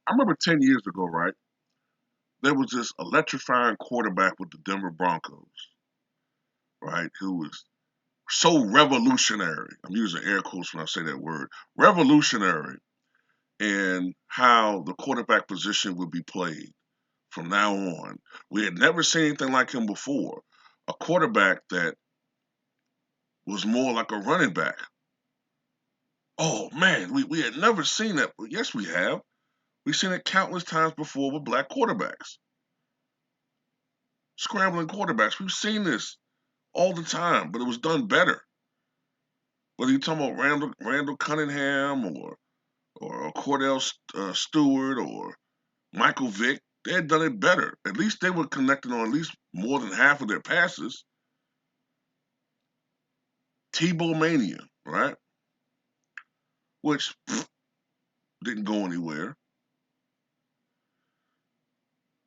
I remember 10 years ago, right? There was this electrifying quarterback with the Denver Broncos, right? Who was so revolutionary. I'm using air quotes when I say that word. Revolutionary in how the quarterback position would be played from now on. We had never seen anything like him before. A quarterback that was more like a running back. Oh man, we had never seen that. Well, yes, we have. We've seen it countless times before with black quarterbacks, scrambling quarterbacks. We've seen this all the time, but it was done better. Whether you're talking about Randall Cunningham or Cordell Stewart or Michael Vick, they had done it better. At least they were connecting on at least more than half of their passes. Tebow mania, right? Which didn't go anywhere.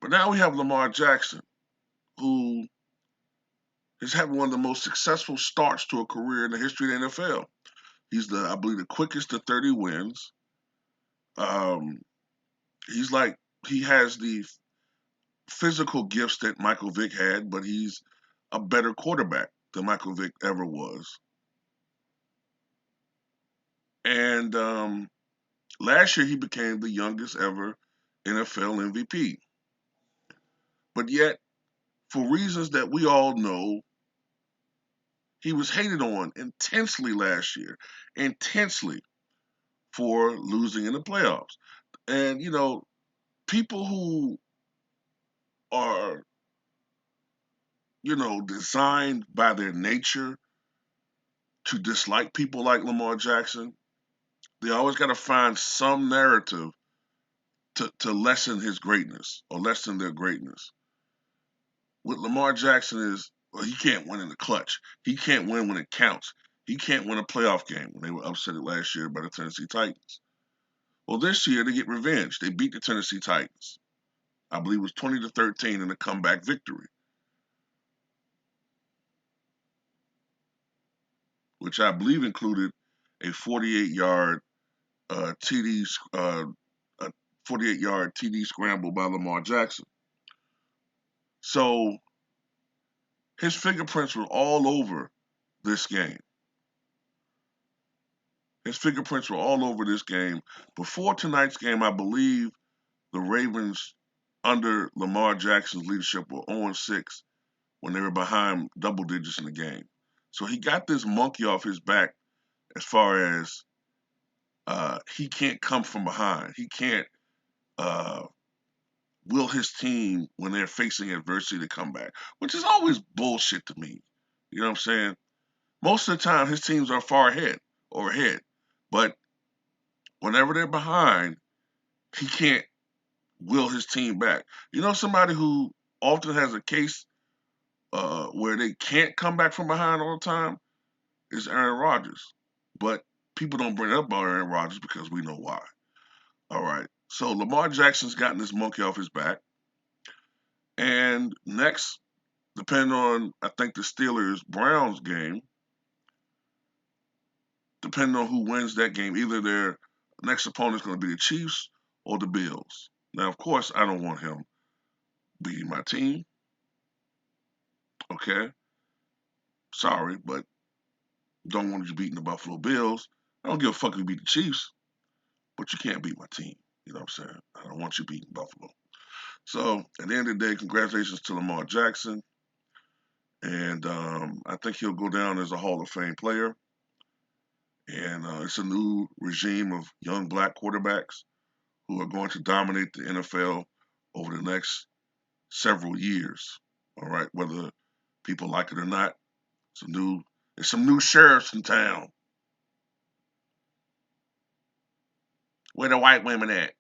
But now we have Lamar Jackson, who is having one of the most successful starts to a career in the history of the NFL. He's I believe, the quickest to 30 wins. Um, he's like, he has the physical gifts that Michael Vick had, but he's a better quarterback than Michael Vick ever was. And last year, he became the youngest ever NFL MVP. But yet, for reasons that we all know, he was hated on intensely last year, intensely for losing in the playoffs. And, people who are, designed by their nature to dislike people like Lamar Jackson, they always got to find some narrative to lessen his greatness or lessen their greatness. With Lamar Jackson is, well, he can't win in the clutch. He can't win when it counts. He can't win a playoff game when they were upset last year by the Tennessee Titans. Well, this year they get revenge. They beat the Tennessee Titans. I believe it was 20-13 in a comeback victory, which I believe included a 48-yard TD, a 48-yard TD scramble by Lamar Jackson. So his fingerprints were all over this game. His fingerprints were all over this game. Before tonight's game, I believe the Ravens, under Lamar Jackson's leadership, were 0-6 when they were behind double digits in the game. So he got this monkey off his back as far as he can't come from behind. He can't uh, will his team, when they're facing adversity, to come back, which is always bullshit to me. You know what I'm saying? Most of the time, his teams are far ahead or ahead. But whenever they're behind, he can't will his team back. You know, somebody who often has a case where they can't come back from behind all the time is Aaron Rodgers. But people don't bring up about Aaron Rodgers because we know why. All right. So Lamar Jackson's gotten this monkey off his back. And next, depending on, I think, the Steelers Browns game, depending on who wins that game, either their next opponent is going to be the Chiefs or the Bills. Now, of course, I don't want him beating my team. Okay. Sorry, but don't want you beating the Buffalo Bills. I don't give a fuck if you beat the Chiefs, but you can't beat my team. You know what I'm saying? I don't want you beating Buffalo. So at the end of the day, congratulations to Lamar Jackson. And I think he'll go down as a Hall of Fame player. And it's a new regime of young black quarterbacks who are going to dominate the NFL over the next several years. All right, whether people like it or not, there's some new sheriffs in town. Where the white women at?